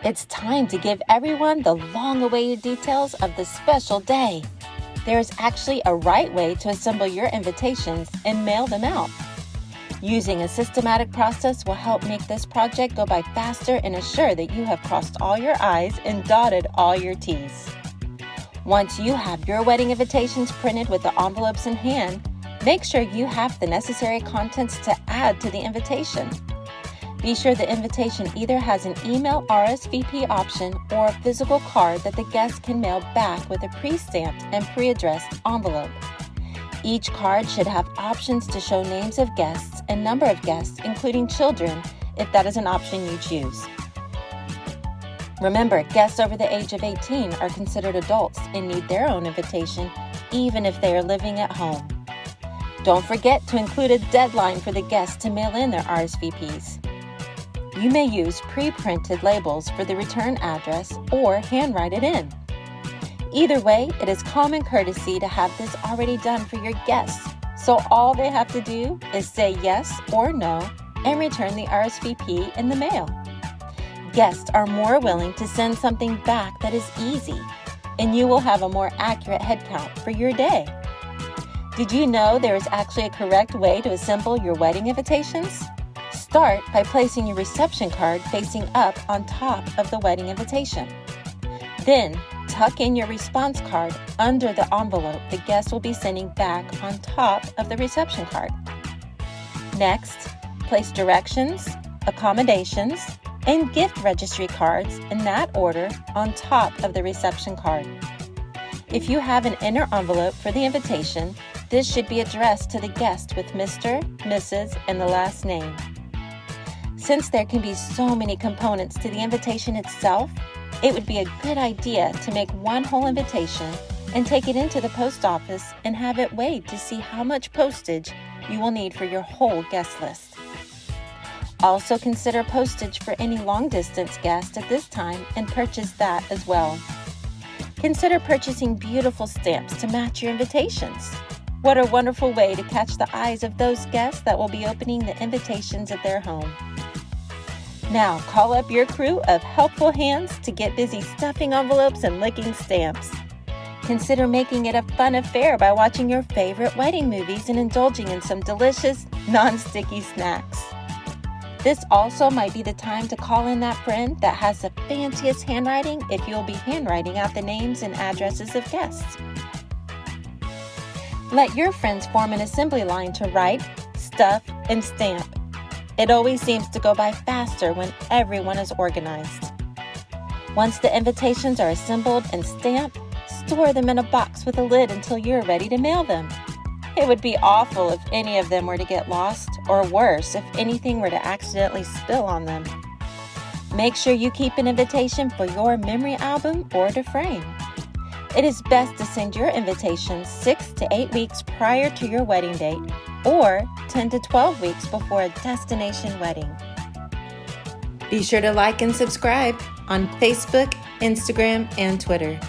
It's time to give everyone the long-awaited details of the special day. There is actually a right way to assemble your invitations and mail them out. Using a systematic process will help make this project go by faster and assure that you have crossed all your I's and dotted all your T's. Once you have your wedding invitations printed with the envelopes in hand, make sure you have the necessary contents to add to the invitation. Be sure the invitation either has an email RSVP option or a physical card that the guest can mail back with a pre-stamped and pre-addressed envelope. Each card should have options to show names of guests and number of guests, including children, if that is an option you choose. Remember, guests over the age of 18 are considered adults and need their own invitation, even if they are living at home. Don't forget to include a deadline for the guests to mail in their RSVPs. You may use pre-printed labels for the return address or handwrite it in. Either way, it is common courtesy to have this already done for your guests, so all they have to do is say yes or no and return the RSVP in the mail. Guests are more willing to send something back that is easy, and you will have a more accurate head count for your day. Did you know there is actually a correct way to assemble your wedding invitations? Start by placing your reception card facing up on top of the wedding invitation. Then, tuck in your response card under the envelope the guest will be sending back on top of the reception card. Next, place directions, accommodations, and gift registry cards in that order on top of the reception card. If you have an inner envelope for the invitation, this should be addressed to the guest with Mr., Mrs., and the last name. Since there can be so many components to the invitation itself, it would be a good idea to make one whole invitation and take it into the post office and have it weighed to see how much postage you will need for your whole guest list. Also consider postage for any long-distance guest at this time and purchase that as well. Consider purchasing beautiful stamps to match your invitations. What a wonderful way to catch the eyes of those guests that will be opening the invitations at their home. Now, call up your crew of helpful hands to get busy stuffing envelopes and licking stamps. Consider making it a fun affair by watching your favorite wedding movies and indulging in some delicious, non-sticky snacks. This also might be the time to call in that friend that has the fanciest handwriting if you'll be handwriting out the names and addresses of guests. Let your friends form an assembly line to write, stuff, and stamp. It always seems to go by faster when everyone is organized. Once the invitations are assembled and stamped, store them in a box with a lid until you're ready to mail them. It would be awful if any of them were to get lost, or worse, if anything were to accidentally spill on them. Make sure you keep an invitation for your memory album or to frame. It is best to send your invitations 6 to 8 weeks prior to your wedding date, or 10 to 12 weeks before a destination wedding. Be sure to like and subscribe on Facebook, Instagram, and Twitter.